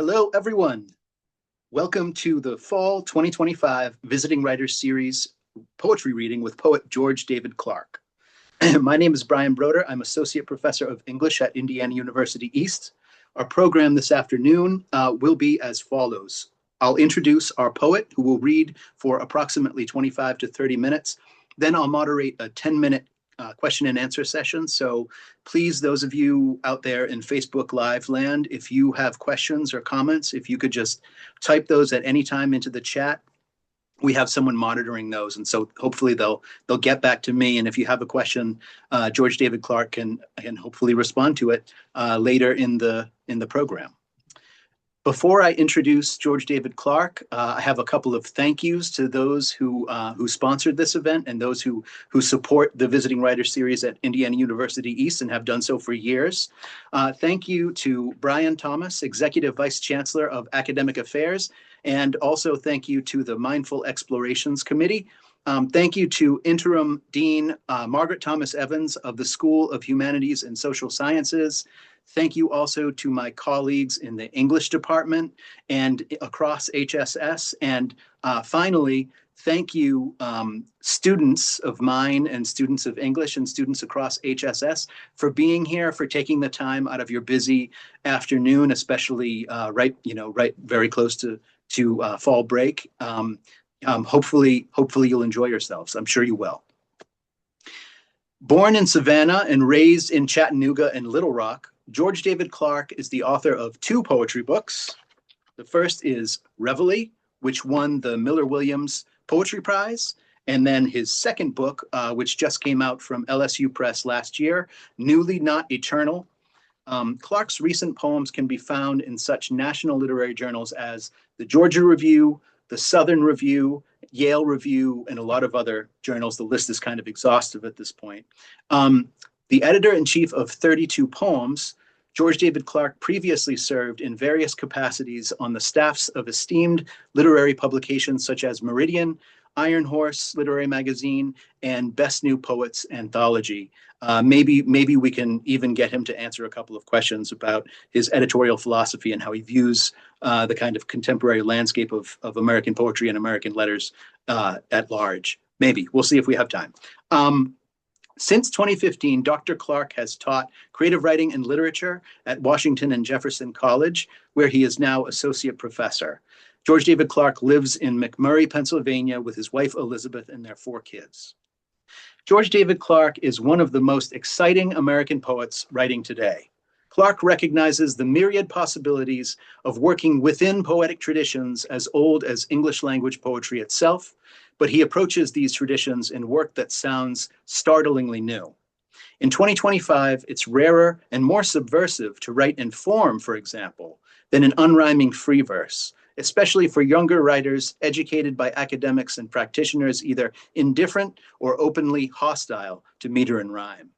Hello, everyone. Welcome to the Fall 2025 Visiting Writers Series poetry reading with poet George David Clark. My name is Brian Broder. I'm Associate Professor of English at Indiana University East. Our program this afternoon will be as follows. I'll introduce our poet, who will read for approximately 25 to 30 minutes. Then I'll moderate a 10-minute question and answer session. So please, those of you out there in Facebook Live land, if you have questions or comments, if you could just type those at any time into the chat. We have someone monitoring those, and so hopefully they'll get back to me. And if you have a question, George David Clark can hopefully respond to it later in the program. Before I introduce George David Clark, I have a couple of thank yous to those who sponsored this event and those who support the Visiting Writer Series at Indiana University East and have done so for years. Thank you to Brian Thomas, Executive Vice Chancellor of Academic Affairs, and also thank you to the Mindful Explorations Committee. Thank you to Interim Dean Margaret Thomas Evans of the School of Humanities and Social Sciences. Thank you also to my colleagues in the English department and across HSS. And finally, thank you, students of mine and students of English and students across HSS for being here, for taking the time out of your busy afternoon, especially right very close to fall break. Hopefully you'll enjoy yourselves. I'm sure you will. Born in Savannah and raised in Chattanooga and Little Rock, George David Clark is the author of two poetry books. The first is Reveille, which won the Miller-Williams Poetry Prize, and then his second book, which just came out from LSU Press last year, Newly Not Eternal. Clark's recent poems can be found in such national literary journals as the Georgia Review, the Southern Review, Yale Review, and a lot of other journals. The list is kind of exhaustive at this point. The editor-in-chief of 32 Poems, George David Clark previously served in various capacities on the staffs of esteemed literary publications such as Meridian, Iron Horse Literary Magazine, and Best New Poets Anthology. Maybe we can even get him to answer a couple of questions about his editorial philosophy and how he views the kind of contemporary landscape of American poetry and American letters at large. Maybe. We'll see if we have time. Since 2015, Dr. Clark has taught creative writing and literature at Washington and Jefferson College, where he is now associate professor. George David Clark lives in McMurray, Pennsylvania, with his wife Elizabeth and their 4 kids. George David Clark is one of the most exciting American poets writing today. Clark recognizes the myriad possibilities of working within poetic traditions as old as English language poetry itself, but he approaches these traditions in work that sounds startlingly new. In 2025, it's rarer and more subversive to write in form, for example, than in unrhyming free verse, especially for younger writers educated by academics and practitioners either indifferent or openly hostile to meter and rhyme.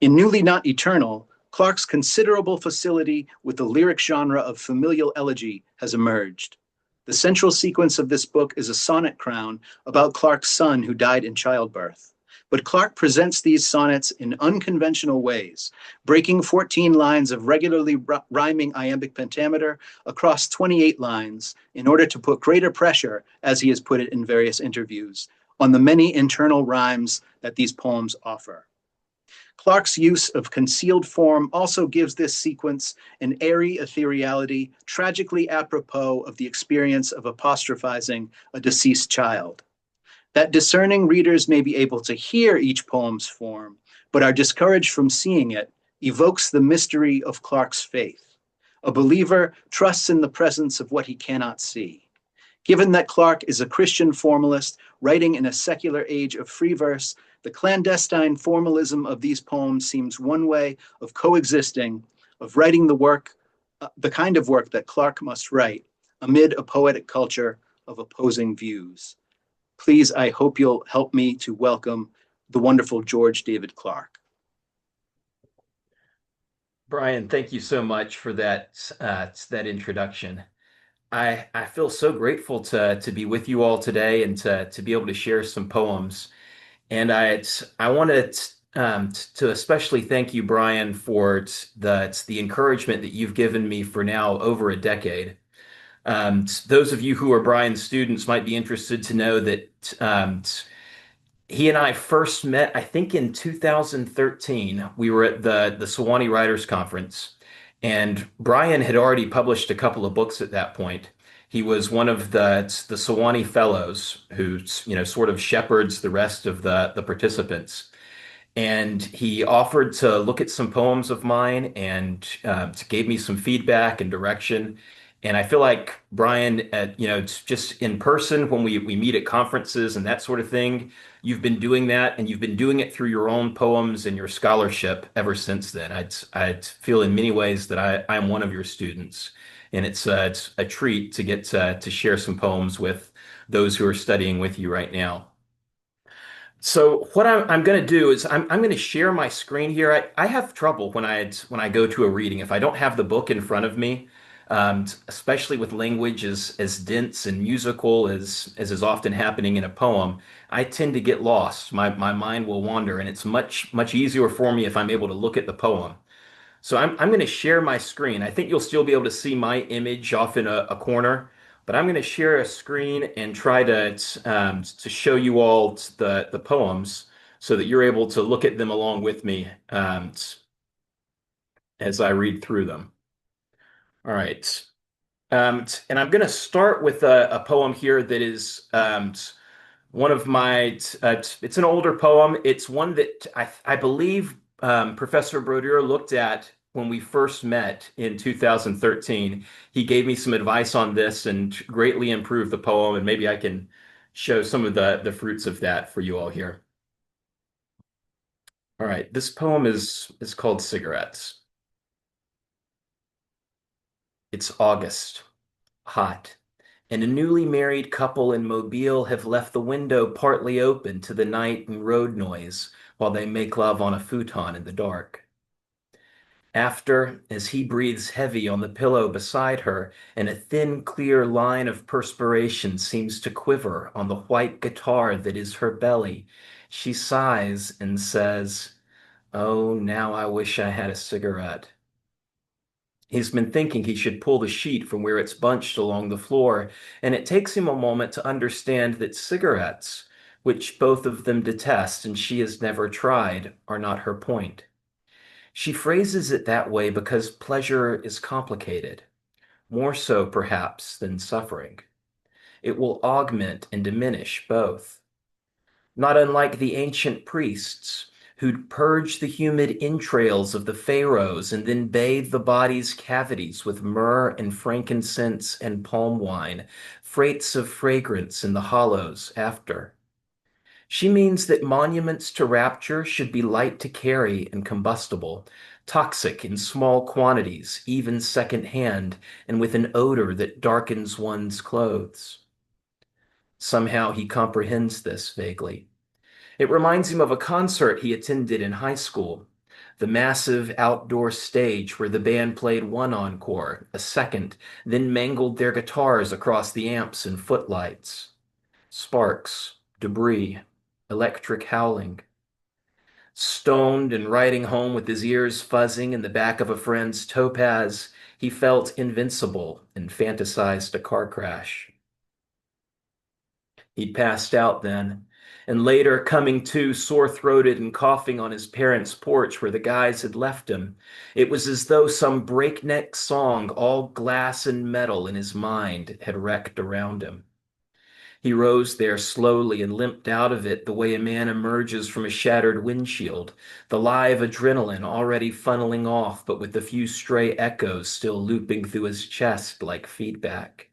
In Newly Not Eternal, Clark's considerable facility with the lyric genre of familial elegy has emerged. The central sequence of this book is a sonnet crown about Clark's son who died in childbirth. But Clark presents these sonnets in unconventional ways, breaking 14 lines of regularly rhyming iambic pentameter across 28 lines in order to put greater pressure, as he has put it in various interviews, on the many internal rhymes that these poems offer. Clark's use of concealed form also gives this sequence an airy ethereality, tragically apropos of the experience of apostrophizing a deceased child. That discerning readers may be able to hear each poem's form, but are discouraged from seeing it, evokes the mystery of Clark's faith. A believer trusts in the presence of what he cannot see. Given that Clark is a Christian formalist writing in a secular age of free verse, the clandestine formalism of these poems seems one way of coexisting, of writing the kind of work that Clark must write amid a poetic culture of opposing views. Please, I hope you'll help me to welcome the wonderful George David Clark. Brian, thank you so much for that introduction. I feel so grateful to be with you all today and to be able to share some poems. And I want to to especially thank you, Brian, for the encouragement that you've given me for now over a decade. Those of you who are Brian's students might be interested to know that he and I first met, I think, in 2013. We were at the Sewanee Writers Conference, and Brian had already published a couple of books at that point. He was one of the Sewanee Fellows who, sort of shepherds the rest of the participants. And he offered to look at some poems of mine and gave me some feedback and direction. And I feel like Brian, it's just in person when we meet at conferences and that sort of thing, you've been doing that, and you've been doing it through your own poems and your scholarship ever since then. I'd feel in many ways that I'm one of your students, and it's a treat to get to share some poems with those who are studying with you right now. So what I'm going to do is I'm going to share my screen here. I have trouble when I go to a reading if I don't have the book in front of me, especially with language as dense and musical as is often happening in a poem. I tend to get lost. My mind will wander, and it's much easier for me if I'm able to look at the poem. So I'm going to share my screen. I think you'll still be able to see my image off in a corner, but I'm going to share a screen and try to show you all the poems so that you're able to look at them along with me as I read through them. All right. And I'm going to start with a poem here that is one of my, it's an older poem. It's one that I believe Professor Brodeur looked at when we first met in 2013. He gave me some advice on this and greatly improved the poem, and maybe I can show some of the fruits of that for you all here. All right, this poem is called Cigarettes. It's August, hot, and a newly married couple in Mobile have left the window partly open to the night and road noise while they make love on a futon in the dark. After, as he breathes heavy on the pillow beside her, and a thin, clear line of perspiration seems to quiver on the white guitar that is her belly, she sighs and says, "Oh, now I wish I had a cigarette." He's been thinking he should pull the sheet from where it's bunched along the floor, and it takes him a moment to understand that cigarettes, which both of them detest and she has never tried, are not her point. She phrases it that way because pleasure is complicated, more so perhaps than suffering. It will augment and diminish both. Not unlike the ancient priests who'd purge the humid entrails of the pharaohs and then bathe the body's cavities with myrrh and frankincense and palm wine, freights of fragrance in the hollows after. She means that monuments to rapture should be light to carry and combustible, toxic in small quantities, even second-hand, and with an odor that darkens one's clothes. Somehow he comprehends this vaguely. It reminds him of a concert he attended in high school, the massive outdoor stage where the band played one encore, a second, then mangled their guitars across the amps and footlights. Sparks, debris, electric howling. Stoned and riding home with his ears fuzzing in the back of a friend's Topaz, he felt invincible and fantasized a car crash. He'd passed out then, and later, coming to sore-throated and coughing on his parents' porch where the guys had left him, it was as though some breakneck song, all glass and metal in his mind, had wrecked around him. He rose there slowly and limped out of it the way a man emerges from a shattered windshield, the live adrenaline already funneling off, but with a few stray echoes still looping through his chest like feedback.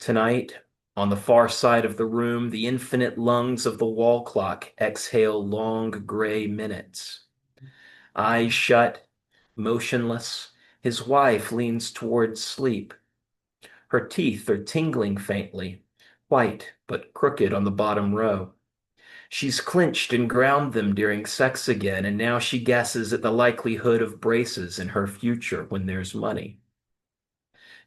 Tonight, on the far side of the room, the infinite lungs of the wall clock exhale long gray minutes. Eyes shut, motionless, his wife leans towards sleep. Her teeth are tingling faintly, white but crooked on the bottom row. She's clenched and ground them during sex again, and now she guesses at the likelihood of braces in her future when there's money.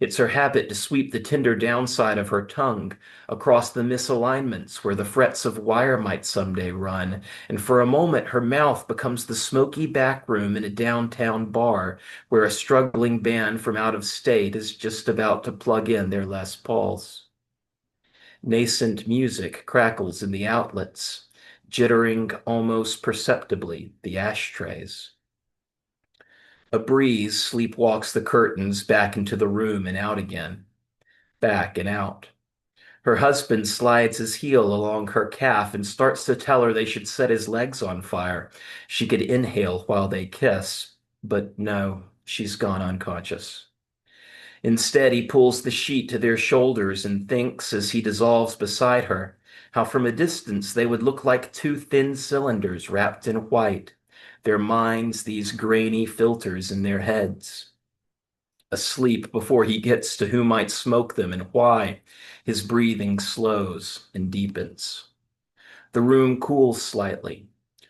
It's her habit to sweep the tender downside of her tongue across the misalignments where the frets of wire might someday run, and for a moment her mouth becomes the smoky back room in a downtown bar where a struggling band from out of state is just about to plug in their Les Pauls. Nascent music crackles in the outlets, jittering almost perceptibly the ashtrays. A breeze sleepwalks the curtains back into the room and out again, back and out. Her husband slides his heel along her calf and starts to tell her they should set his legs on fire. She could inhale while they kiss, but no, she's gone unconscious. Instead, he pulls the sheet to their shoulders and thinks as he dissolves beside her how from a distance they would look like two thin cylinders wrapped in white, their minds these grainy filters in their heads. Asleep before he gets to who might smoke them and why, his breathing slows and deepens. The room cools slightly.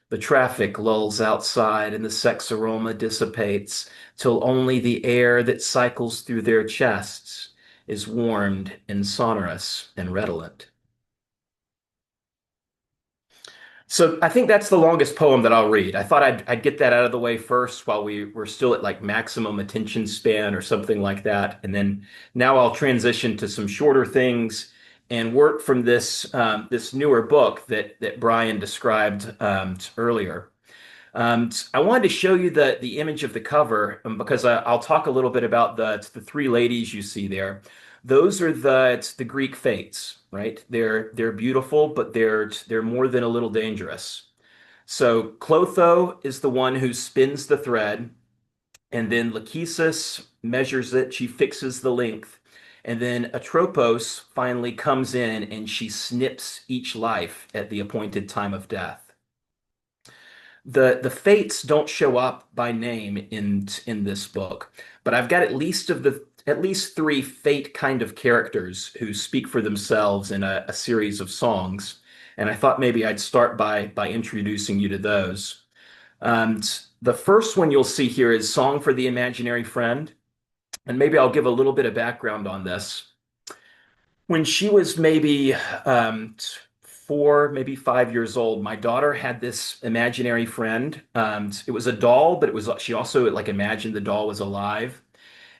The traffic lulls outside and the sex aroma dissipates till only the air that cycles through their chests is warmed and sonorous and redolent. So I think that's the longest poem that I'll read. I thought I'd get that out of the way first while we were still at like maximum attention span or something like that. And then now I'll transition to some shorter things and work from this newer book that Brian described earlier. I wanted to show you the image of the cover because I'll talk a little bit about the three ladies you see there. Those are the Greek fates, right? They're beautiful, but they're more than a little dangerous. So Clotho is the one who spins the thread, and then Lachesis measures it. She fixes the length, and then Atropos finally comes in and she snips each life at the appointed time of death. The fates don't show up by name in this book, but I've got at least three fate kind of characters who speak for themselves in a series of songs, and I thought maybe I'd start by introducing you to those. The first one you'll see here is Song for the Imaginary Friend, and maybe I'll give a little bit of background on this. When she was maybe 4, maybe 5 years old, my daughter had this imaginary friend. It was a doll, but she also like imagined the doll was alive,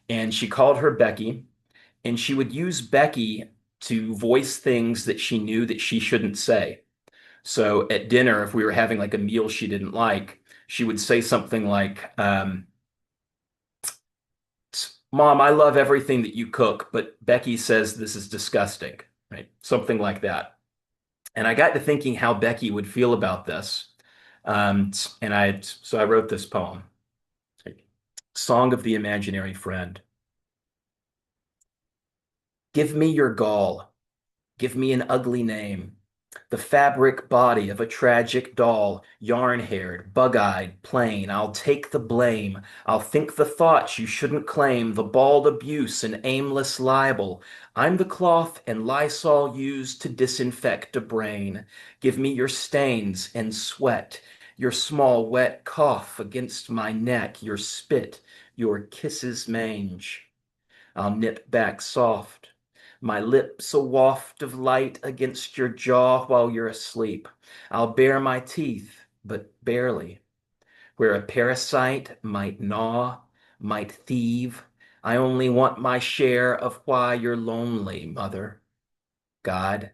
and she called her Becky, and she would use Becky to voice things that she knew that she shouldn't say. So at dinner, if we were having like a meal she didn't like, she would say something like, "Mom, I love everything that you cook, but Becky says this is disgusting," right? Something like that. And I got to thinking how Becky would feel about this. So I wrote this poem, Song of the Imaginary Friend. Give me your gall. Give me an ugly name. The fabric body of a tragic doll, yarn-haired, bug-eyed, plain. I'll take the blame. I'll think the thoughts you shouldn't claim, the bald abuse and aimless libel. I'm the cloth and Lysol used to disinfect a brain. Give me your stains and sweat, your small wet cough against my neck, your spit, your kisses mange. I'll nip back soft, my lips a waft of light against your jaw while you're asleep. I'll bare my teeth, but barely. Where a parasite might gnaw, might thieve, I only want my share of why you're lonely, mother. God,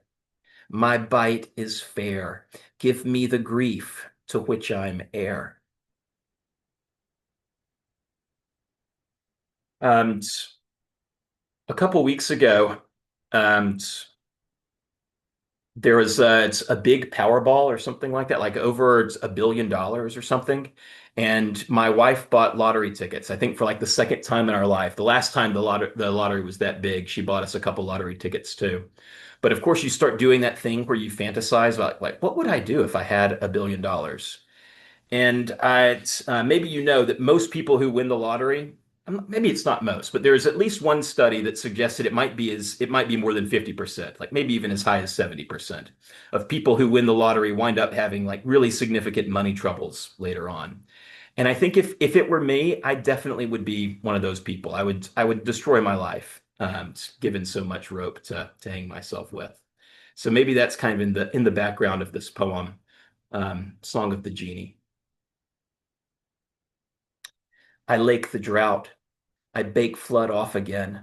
my bite is fair. Give me the grief to which I'm heir. Um, a couple weeks ago, um, there was it's a big Powerball or something like that, like over $1 billion or something. And my wife bought lottery tickets, I think for like the second time in our life. The last time the lottery was that big, she bought us a couple lottery tickets too. But of course, you start doing that thing where you fantasize about like, what would I do if I had $1 billion? And maybe you know that most people who win the lottery, maybe it's not most, but there's at least one study that suggested it might be more than 50%, like maybe even as high as 70% of people who win the lottery wind up having like really significant money troubles later on. And I think if it were me, I definitely would be one of those people. I would destroy my life given so much rope to hang myself with. So maybe that's kind of in the background of this poem, Song of the Genie. I lake the drought. I bake flood off again.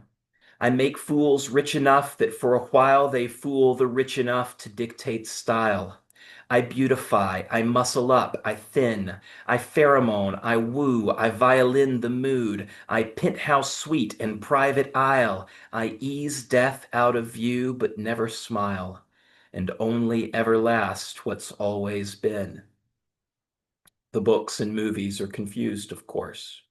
I make fools rich enough that for a while they fool the rich enough to dictate style. I beautify, I muscle up, I thin, I pheromone, I woo, I violin the mood, I penthouse suite and private aisle, I ease death out of view but never smile, and only ever last what's always been. The books and movies are confused, of course.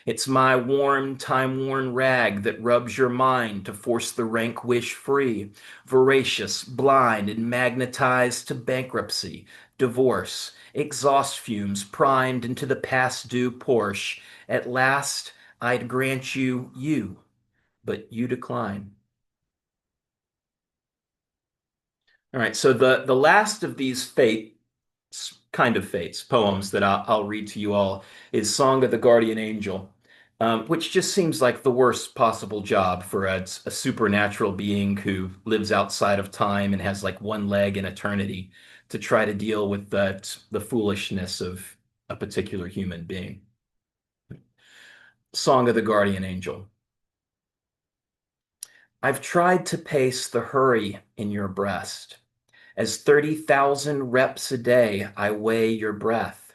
It's my warm, time-worn rag that rubs your mind to force the rank wish free, voracious, blind, and magnetized to bankruptcy, divorce, exhaust fumes primed into the past due Porsche. At last, I'd grant you, but you decline. All right, so the last of these fates poems that I'll read to you all is Song of the Guardian Angel, which just seems like the worst possible job for a supernatural being who lives outside of time and has like one leg in eternity to try to deal with the foolishness of a particular human being. Song of the Guardian Angel. I've tried to pace the hurry in your breast. As 30,000 reps a day, I weigh your breath.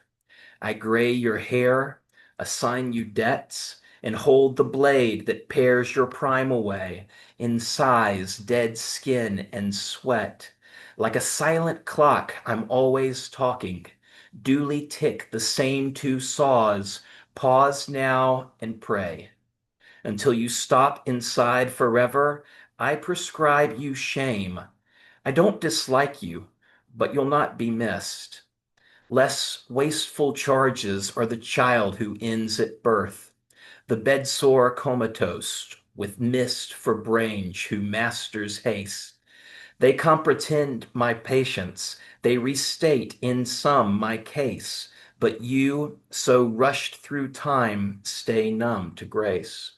I gray your hair, assign you debts, and hold the blade that pares your prime away in size, dead skin, and sweat. Like a silent clock, I'm always talking. Duly tick the same two saws. Pause now and pray. Until you stop inside forever, I prescribe you shame. I don't dislike you, but you'll not be missed. Less wasteful charges are the child who ends at birth, the bedsore comatose, with mist for brains who masters haste. They comprehend my patience, they restate in some my case, but you, so rushed through time, stay numb to grace.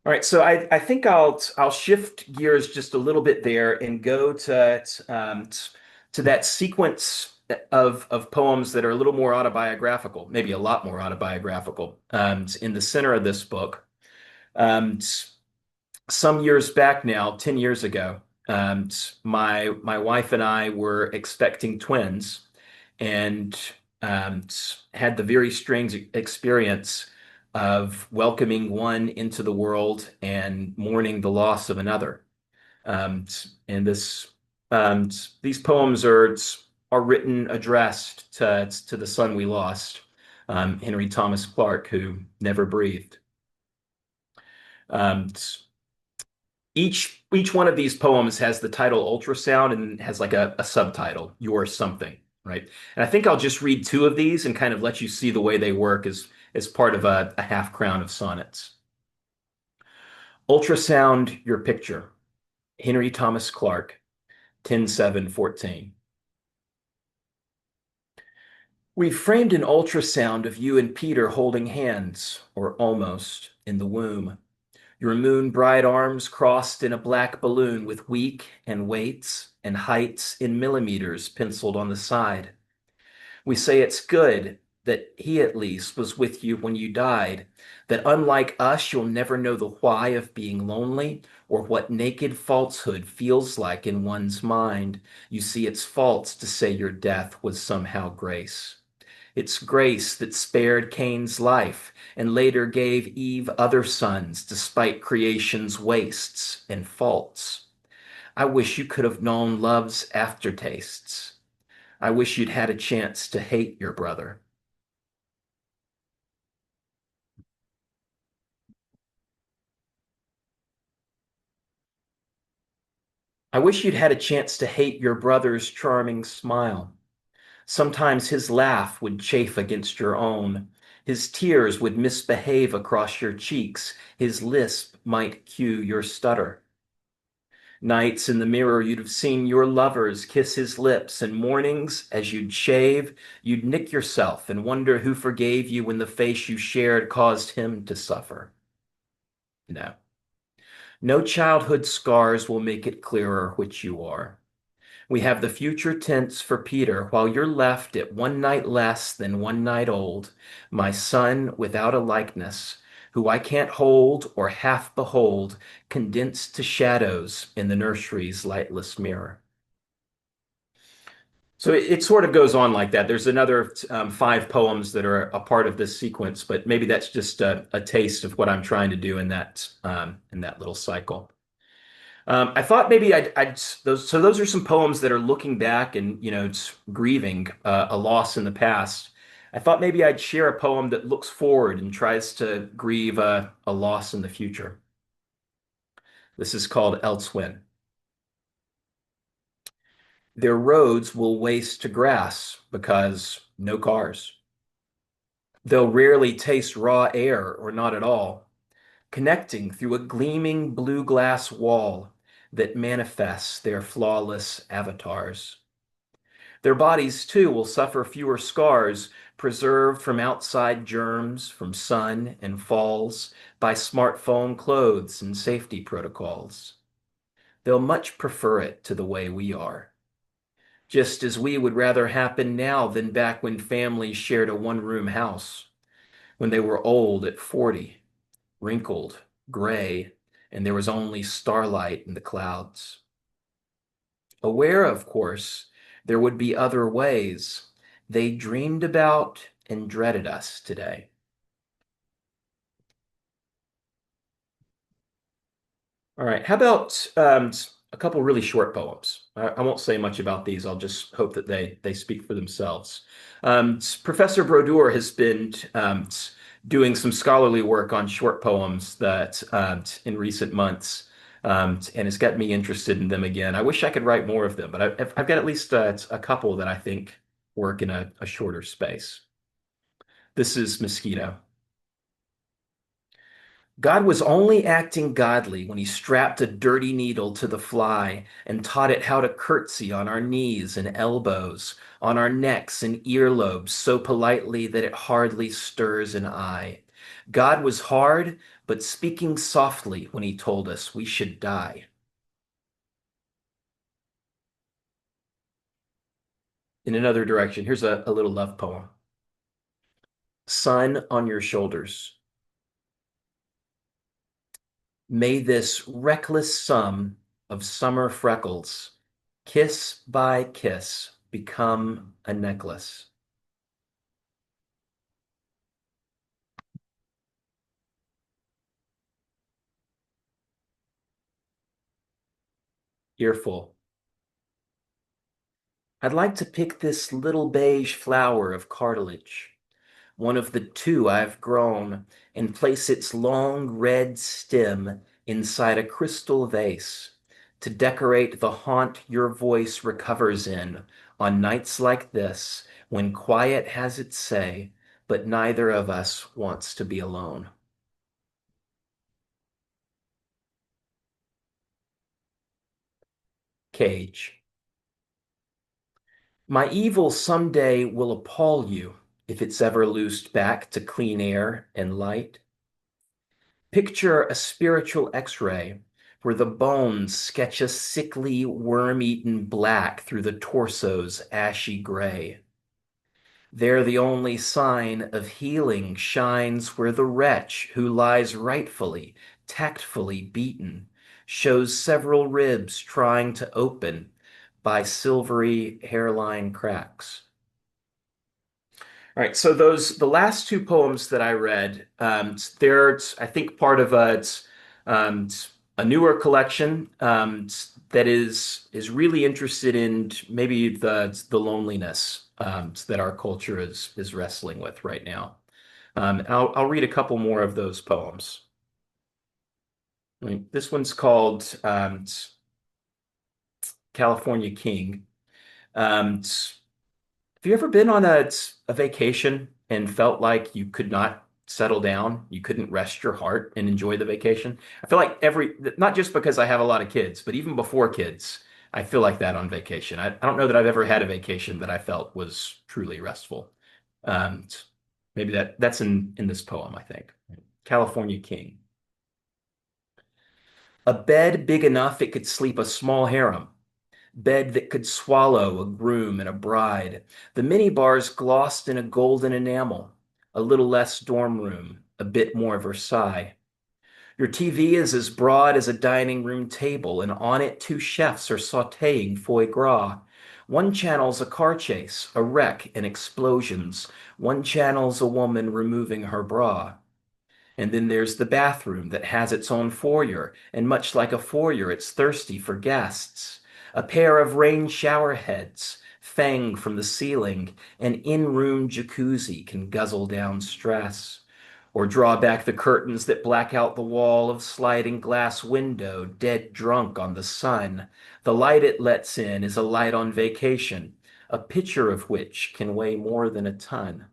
All right, so I think I'll shift gears just a little bit there and go to that sequence of poems that are a little more autobiographical, maybe a lot more autobiographical. In the center of this book, um, some years back now, 10 years ago, my wife and I were expecting twins and um, had the very strange experience of welcoming one into the world and mourning the loss of another. And these poems are written addressed to the son we lost, Henry Thomas Clark, who never breathed. Um, each one of these poems has the title Ultrasound and has like a subtitle, You're Something, right? And I think I'll just read two of these and kind of let you see the way they work as part of a half crown of sonnets. Ultrasound your picture. Henry Thomas Clark, 10/7/14. We've framed an ultrasound of you and Peter holding hands, or almost, in the womb. Your moon bright arms crossed in a black balloon with week and weights and heights in millimeters penciled on the side. We say it's good that he at least was with you when you died, that unlike us, you'll never know the why of being lonely or what naked falsehood feels like in one's mind. You see, it's false to say your death was somehow grace. It's grace that spared Cain's life and later gave Eve other sons despite creation's wastes and faults. I wish you could have known love's aftertastes. I wish you'd had a chance to hate your brother. I wish you'd had a chance to hate your brother's charming smile. Sometimes his laugh would chafe against your own. His tears would misbehave across your cheeks. His lisp might cue your stutter. Nights in the mirror, you'd have seen your lovers kiss his lips, and mornings, as you'd shave, you'd nick yourself and wonder who forgave you when the face you shared caused him to suffer. No. No childhood scars will make it clearer which you are. We have the future tense for Peter, while you're left at one night less than one night old, my son without a likeness, who I can't hold or half behold, condensed to shadows in the nursery's lightless mirror. So it sort of goes on like that. There's another five poems that are a part of this sequence, but maybe that's just a taste of what I'm trying to do in that little cycle. I thought maybe those are some poems that are looking back and it's grieving a loss in the past. I thought maybe I'd share a poem that looks forward and tries to grieve a loss in the future. This is called Elsewhen. Their roads will waste to grass because no cars. They'll rarely taste raw air or not at all, connecting through a gleaming blue glass wall that manifests their flawless avatars. Their bodies, too, will suffer fewer scars, preserved from outside germs, from sun and falls, by smartphone clothes and safety protocols. They'll much prefer it to the way we are, just as we would rather happen now than back when families shared a one-room house, when they were old at 40, wrinkled, gray, and there was only starlight in the clouds. Aware, of course, there would be other ways, they dreamed about and dreaded us today. All right, how about a couple really short poems? I won't say much about these. I'll just hope that they speak for themselves. Professor Brodeur has been doing some scholarly work on short poems that in recent months, and it's got me interested in them again. I wish I could write more of them, but I've got at least a couple that I think work in a shorter space. This is Mosquito. God was only acting godly when he strapped a dirty needle to the fly and taught it how to curtsy on our knees and elbows, on our necks and earlobes so politely that it hardly stirs an eye. God was hard, but speaking softly when he told us we should die. In another direction, here's a little love poem. Sun on your shoulders. May this reckless sum of summer freckles, kiss by kiss, become a necklace. Earful. I'd like to pick this little beige flower of cartilage, one of the two I've grown, and place its long red stem inside a crystal vase to decorate the haunt your voice recovers in on nights like this when quiet has its say, but neither of us wants to be alone. Cage. My evil someday will appall you if it's ever loosed back to clean air and light. Picture a spiritual X-ray where the bones sketch a sickly, worm-eaten black through the torso's ashy gray. There the only sign of healing shines where the wretch who lies rightfully, tactfully beaten, shows several ribs trying to open by silvery hairline cracks. All right, so the last two poems that I read, they're I think part of it's a newer collection that is really interested in maybe the loneliness that our culture is wrestling with right now. I'll read a couple more of those poems. This one's called California King. Have you ever been on a vacation and felt like you could not settle down, you couldn't rest your heart and enjoy the vacation? I feel like not just because I have a lot of kids, but even before kids, I feel like that on vacation. I don't know that I've ever had a vacation that I felt was truly restful. Um, Maybe that's in this poem, I think. California King. A bed big enough it could sleep a small harem. Bed that could swallow a groom and a bride. The minibars glossed in a golden enamel. A little less dorm room, a bit more Versailles. Your TV is as broad as a dining room table, and on it two chefs are sautéing foie gras. One channel's a car chase, a wreck, and explosions. One channel's a woman removing her bra. And then there's the bathroom that has its own foyer, and much like a foyer, it's thirsty for guests. A pair of rain shower heads, fang from the ceiling, an in-room jacuzzi can guzzle down stress. Or draw back the curtains that black out the wall of sliding glass window, dead drunk on the sun. The light it lets in is a light on vacation, a picture of which can weigh more than a ton.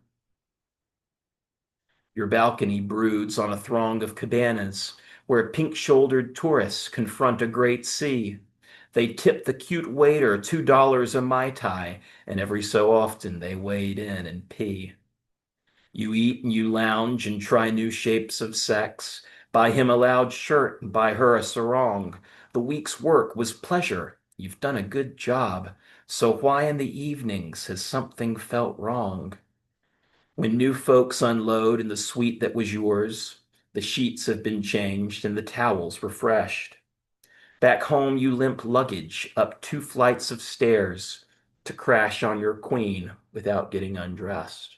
Your balcony broods on a throng of cabanas, where pink-shouldered tourists confront a great sea. They tip the cute waiter $2 a Mai Tai, and every so often they wade in and pee. You eat and you lounge and try new shapes of sex. Buy him a loud shirt and buy her a sarong. The week's work was pleasure. You've done a good job. So why in the evenings has something felt wrong? When new folks unload in the suite that was yours, the sheets have been changed and the towels refreshed. Back home, you limp luggage up 2 flights of stairs to crash on your queen without getting undressed.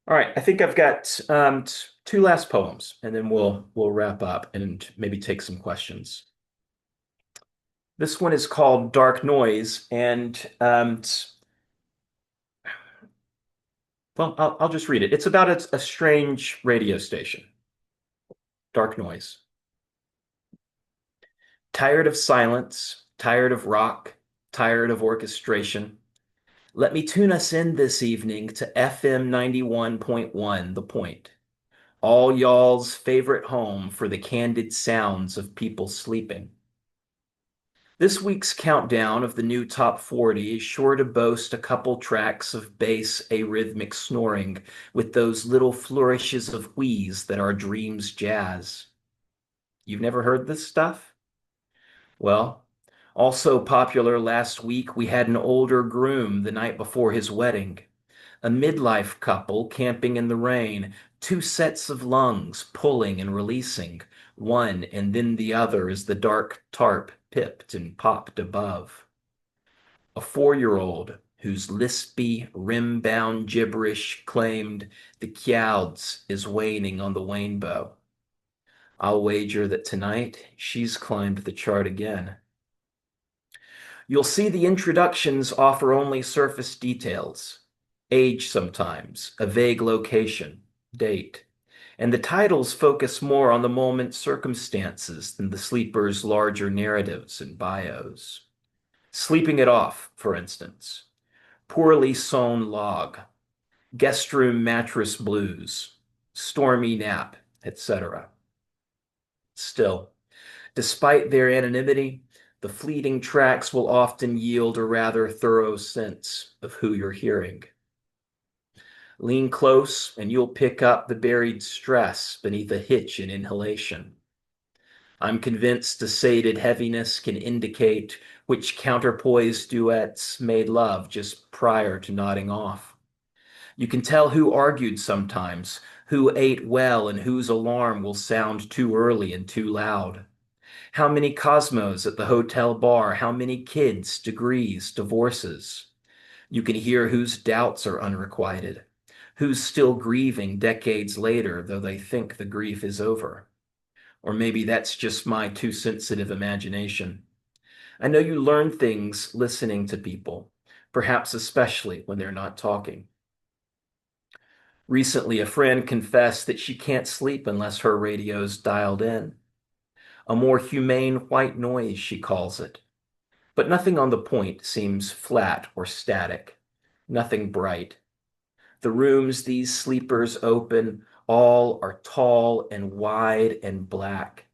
All right, I think I've got two last poems, and then we'll wrap up and maybe take some questions. This one is called Dark Noise, and well, I'll just read it. It's about a strange radio station. Dark Noise. Tired of silence, tired of rock, tired of orchestration. Let me tune us in this evening to FM 91.1, The Point. All y'all's favorite home for the candid sounds of people sleeping. This week's countdown of the new top 40 is sure to boast a couple tracks of bass arrhythmic snoring with those little flourishes of wheeze that are dreams jazz. You've never heard this stuff? Well, also popular last week, we had an older groom the night before his wedding. A midlife couple camping in the rain, two sets of lungs pulling and releasing, one and then the other as the dark tarp pipped and popped above. A 4-year-old whose lispy, rim-bound gibberish claimed the clouds is waning on the rainbow. I'll wager that tonight she's climbed the chart again. You'll see the introductions offer only surface details. Age sometimes, a vague location, date. And the titles focus more on the moment's circumstances than the sleeper's larger narratives and bios. Sleeping it off, for instance. Poorly sewn log. Guest room mattress blues. Stormy nap, etc. Still, despite their anonymity, the fleeting tracks will often yield a rather thorough sense of who you're hearing. Lean close and you'll pick up the buried stress beneath a hitch in inhalation. I'm convinced a sated heaviness can indicate which counterpoise duets made love just prior to nodding off. You can tell who argued sometimes, who ate well and whose alarm will sound too early and too loud. How many cosmos at the hotel bar, how many kids, degrees, divorces. You can hear whose doubts are unrequited, who's still grieving decades later, though they think the grief is over. Or maybe that's just my too sensitive imagination. I know you learn things listening to people, perhaps especially when they're not talking. Recently, a friend confessed that she can't sleep unless her radio's dialed in. A more humane white noise, she calls it. But nothing on the point seems flat or static, nothing bright. The rooms these sleepers open all are tall and wide and black.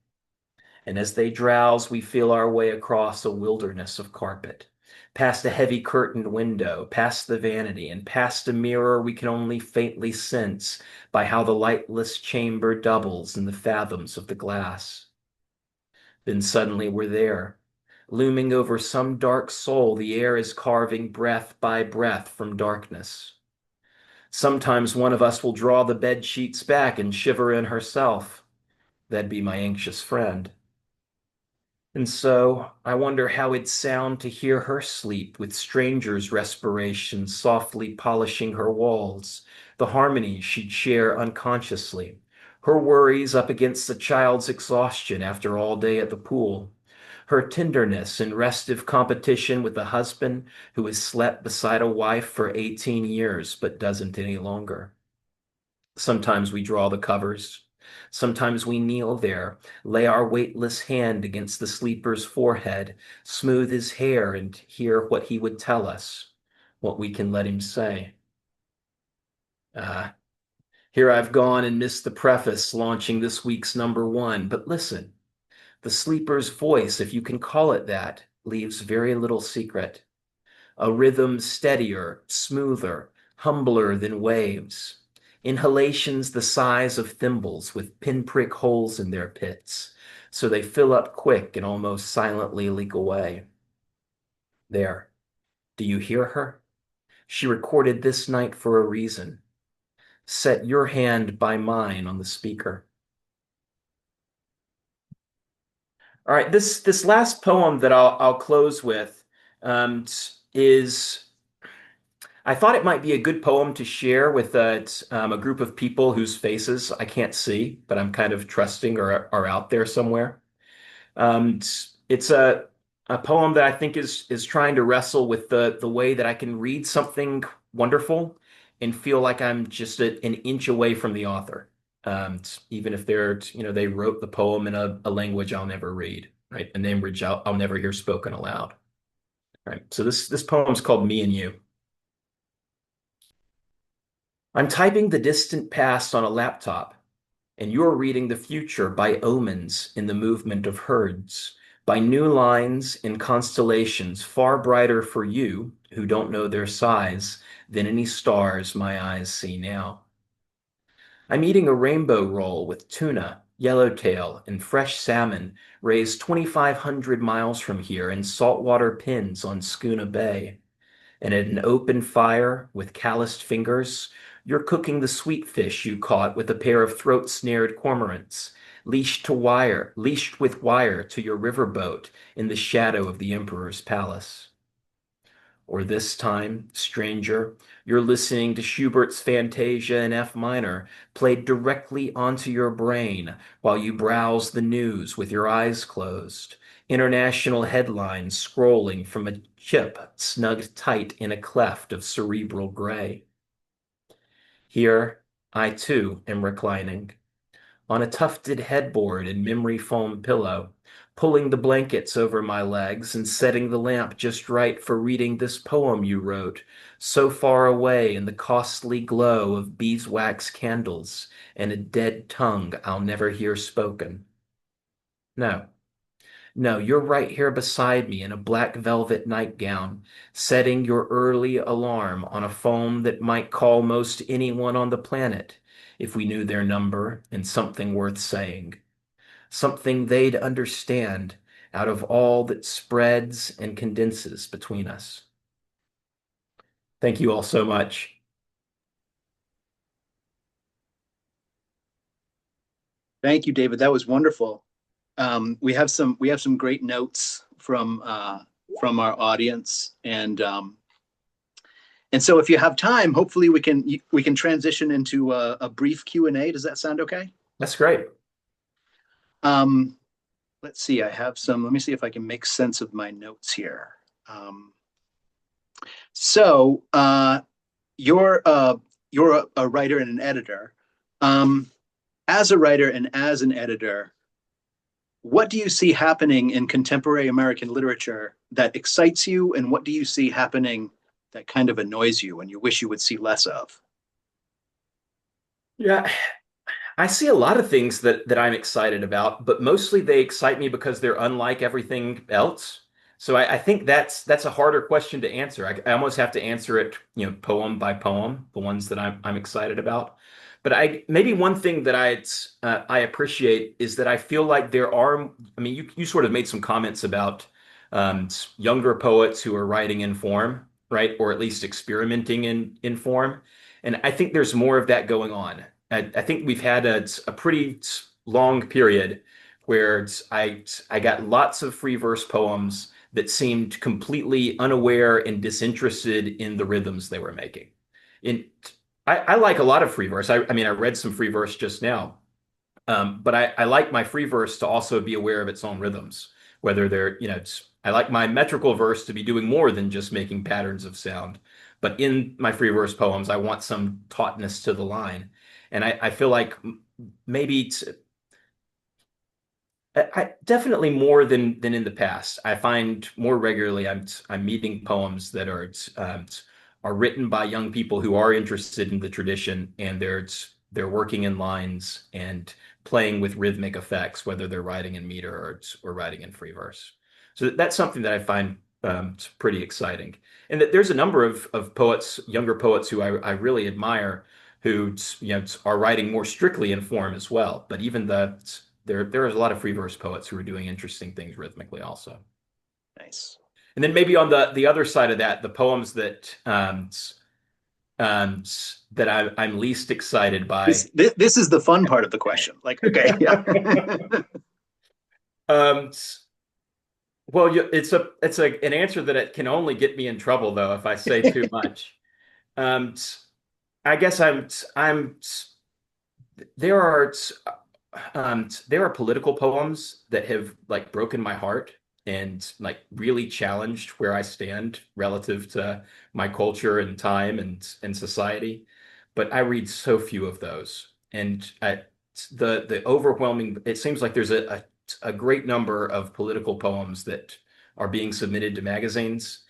And as they drowse, we feel our way across a wilderness of carpet. past a heavy curtained window, past the vanity, and past a mirror we can only faintly sense by how the lightless chamber doubles in the fathoms of the glass. Then suddenly we're there. Looming over some dark soul, the air is carving breath by breath from darkness. Sometimes one of us will draw the bed sheets back and shiver in herself. That'd be my anxious friend. And so I wonder how it'd sound to hear her sleep with strangers' respiration softly polishing her walls, the harmonies she'd share unconsciously, her worries up against the child's exhaustion after all day at the pool, her tenderness in restive competition with a husband who has slept beside a wife for 18 years but doesn't any longer. Sometimes we draw the covers. Sometimes we kneel there, lay our weightless hand against the sleeper's forehead, smooth his hair, and hear what he would tell us, what we can let him say. Ah, here I've gone and missed the preface launching this week's #1, but listen, the sleeper's voice, if you can call it that, leaves very little secret. A rhythm steadier, smoother, humbler than waves. Inhalations the size of thimbles with pinprick holes in their pits, so they fill up quick and almost silently leak away. There. Do you hear her? She recorded this night for a reason. Set your hand by mine on the speaker. All right, this last poem that I'll close with is I thought it might be a good poem to share with a group of people whose faces I can't see, but I'm kind of trusting are out there somewhere. It's a poem that I think is trying to wrestle with the way that I can read something wonderful and feel like I'm just an inch away from the author. Even if they wrote the poem in a language I'll never read, right? A language I'll never hear spoken aloud. Right. So this poem is called Me and You. I'm typing the distant past on a laptop, and you're reading the future by omens in the movement of herds, by new lines in constellations far brighter for you, who don't know their size, than any stars my eyes see now. I'm eating a rainbow roll with tuna, yellowtail, and fresh salmon raised 2,500 miles from here in saltwater pens on Schooner Bay. And at an open fire with calloused fingers, you're cooking the sweet fish you caught with a pair of throat-snared cormorants, leashed with wire to your riverboat in the shadow of the emperor's palace. Or this time, stranger, you're listening to Schubert's Fantasia in F minor, played directly onto your brain while you browse the news with your eyes closed. International headlines scrolling from a chip snugged tight in a cleft of cerebral gray. Here, I too am reclining on a tufted headboard and memory foam pillow, pulling the blankets over my legs and setting the lamp just right for reading this poem you wrote, so far away in the costly glow of beeswax candles and a dead tongue I'll never hear spoken. No, no, you're right here beside me in a black velvet nightgown, setting your early alarm on a phone that might call most anyone on the planet if we knew their number and something worth saying, something they'd understand out of all that spreads and condenses between us. Thank you all so much. Thank you, David. That was wonderful. We have some great notes from our audience, and so if you have time, hopefully we can transition into a brief Q&A. Does that sound okay? That's great. Um, let's see. I have some. Let me see if I can make sense of my notes here. So you're a writer and an editor. As a writer and as an editor, what do you see happening in contemporary American literature that excites you, and what do you see happening that kind of annoys you and you wish you would see less of? Yeah, I see a lot of things that I'm excited about, but mostly they excite me because they're unlike everything else. So I think that's a harder question to answer. I almost have to answer it, poem by poem, the ones that I'm excited about. But I maybe one thing that I appreciate is that I feel like there are. I mean, you sort of made some comments about younger poets who are writing in form, right, or at least experimenting in form, and I think there's more of that going on. I think we've had a pretty long period where I got lots of free verse poems that seemed completely unaware and disinterested in the rhythms they were making. In I like a lot of free verse. I mean, I read some free verse just now, but I like my free verse to also be aware of its own rhythms, whether they're, I like my metrical verse to be doing more than just making patterns of sound. But in my free verse poems, I want some tautness to the line. And I feel like maybe definitely more than in the past. I find more regularly I'm meeting poems that are written by young people who are interested in the tradition, and they're working in lines and playing with rhythmic effects, whether they're writing in meter or writing in free verse. So that's something that I find pretty exciting, and that there's a number of poets, younger poets who I really admire, who are writing more strictly in form as well. But even there is a lot of free verse poets who are doing interesting things rhythmically also. Nice. And then maybe on the other side of that, the poems um, that I'm least excited by. This is the fun part of the question. Like, okay, yeah. Um, well, it's an answer that it can only get me in trouble though if I say too much. Um, I guess I'm there are there are political poems that have like broken my heart and like really challenged where I stand relative to my culture and time and society. But I read so few of those, and the overwhelming. It seems like there's a great number of political poems that are being submitted to magazines,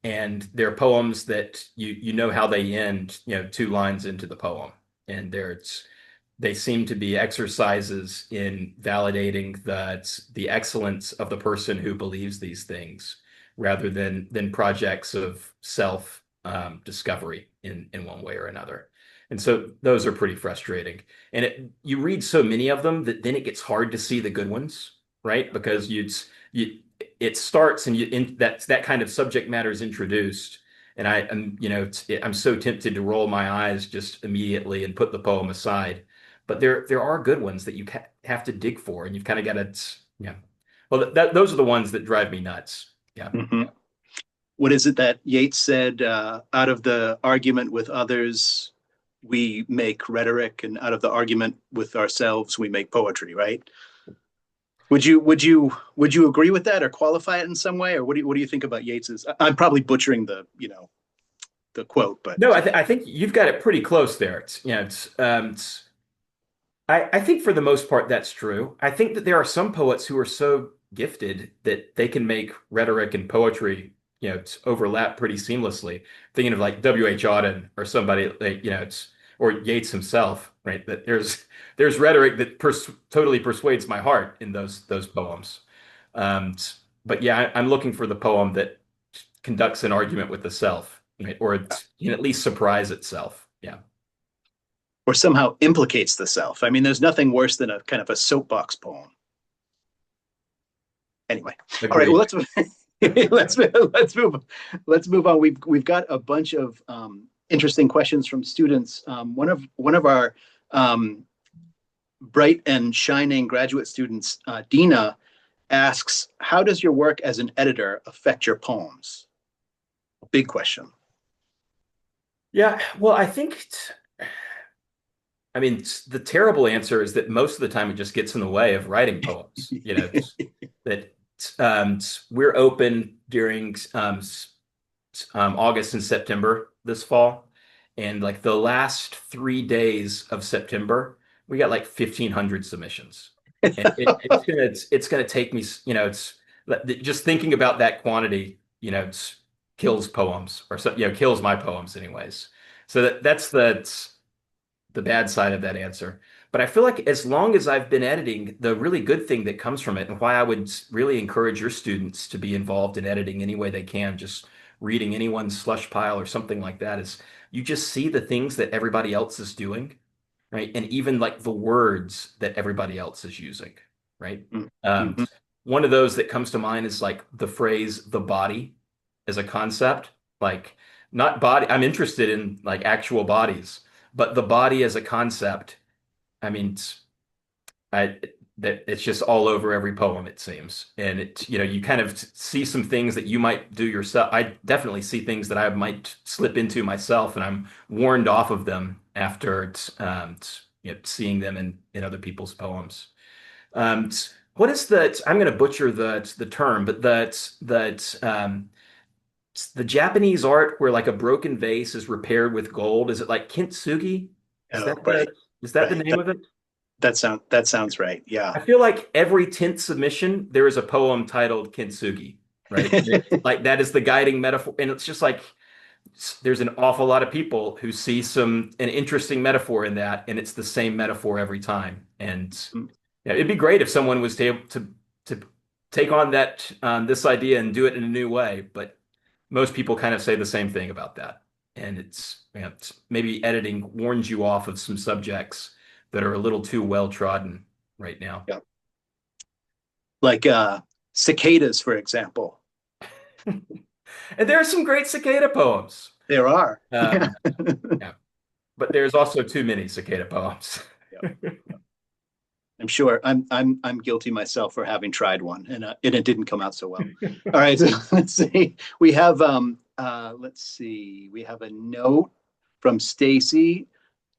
and they're poems that you know how they end, two lines into the poem, and they seem to be exercises in validating the excellence of the person who believes these things, rather than projects of self discovery in one way or another. And so those are pretty frustrating. And you read so many of them that then it gets hard to see the good ones, right? Because you it starts and that kind of subject matter is introduced. And I'm so tempted to roll my eyes just immediately and put the poem aside. But there are good ones that you have to dig for, and you've kind of got to, yeah. Well, those are the ones that drive me nuts. Yeah. Hmm. What is it that Yeats said? Out of the argument with others, we make rhetoric, and out of the argument with ourselves, we make poetry. Right? Would you agree with that, or qualify it in some way, or what do you think about Yeats's? I'm probably butchering the quote, but No, I think you've got it pretty close there. I think for the most part that's true. I think that there are some poets who are so gifted that they can make rhetoric and poetry, overlap pretty seamlessly. Thinking of like W.H. Auden or somebody like, or Yeats himself, right? That there's rhetoric that totally persuades my heart in those poems. Um, but yeah, I'm looking for the poem that conducts an argument with the self, right? Or it can at least surprise itself. Yeah. or somehow implicates the self. I mean, there's nothing worse than a kind of a soapbox poem. Anyway, all right. Well, Agreed. let's move on. We've got a bunch of interesting questions from students. One of our um, bright and shining graduate students, Dina, asks, "How does your work as an editor affect your poems?" Big question. Yeah, well, I mean, the terrible answer is that most of the time it just gets in the way of writing poems. That we're open during August and September this fall, and like the last 3 days of September, we got like 1,500 submissions, and it's gonna take me, just thinking about that quantity, kills poems or so, kills my poems anyways. So that's the bad side of that answer. But I feel like as long as I've been editing, the really good thing that comes from it, and why I would really encourage your students to be involved in editing any way they can, just reading anyone's slush pile or something like that, is you just see the things that everybody else is doing, right? And even like the words that everybody else is using, right? Um, Mm-hmm. one of those that comes to mind is like the phrase "the body" as a concept, like not body. I'm interested in like actual bodies, but the body as a concept, I mean, I that it's just all over every poem, it seems. And you kind of see some things that you might do yourself. I definitely see things that I might slip into myself, and I'm warned off of them after seeing them in other people's poems. Um, what is I'm going to butcher the term, but the Japanese art where like a broken vase is repaired with gold. Is it like kintsugi? Is Oh, that the right, is that the right. name of it? That sounds right. Yeah. I feel like every 10th submission, there is a poem titled Kintsugi, right? Like that is the guiding metaphor. And it's just like there's an awful lot of people who see an interesting metaphor in that, and it's the same metaphor every time. And yeah, it'd be great if someone was able to take on that this idea and do it in a new way. But most people kind of say the same thing about that. And maybe editing warns you off of some subjects that are a little too well trodden right now. Yeah. Like cicadas, for example. And there are some great cicada poems. There are. Yeah. Um, yeah, but there's also too many cicada poems. Yeah. I'm sure I'm guilty myself for having tried one, and it didn't come out so well. All right, so let's see. Let's see. We have a note from Stacy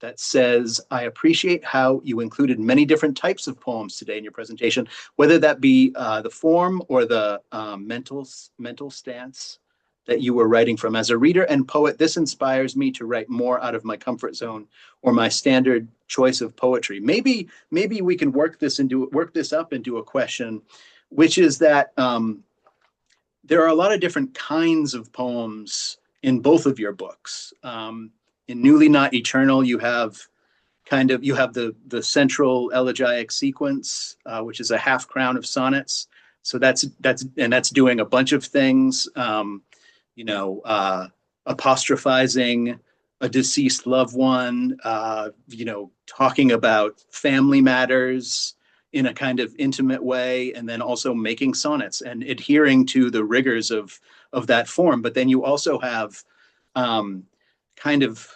that says, "I appreciate how you included many different types of poems today in your presentation, whether that be the form or the mental stance that you were writing from. As a reader and poet, this inspires me to write more out of my comfort zone or my standard choice of poetry." Maybe we can work this up into a question, which is that there are a lot of different kinds of poems in both of your books. In Newly Not Eternal, you have the central elegiac sequence, which is a half crown of sonnets. So that's doing a bunch of things. Apostrophizing a deceased loved one, talking about family matters in a kind of intimate way, and then also making sonnets and adhering to the rigors of that form. But then you also have kind of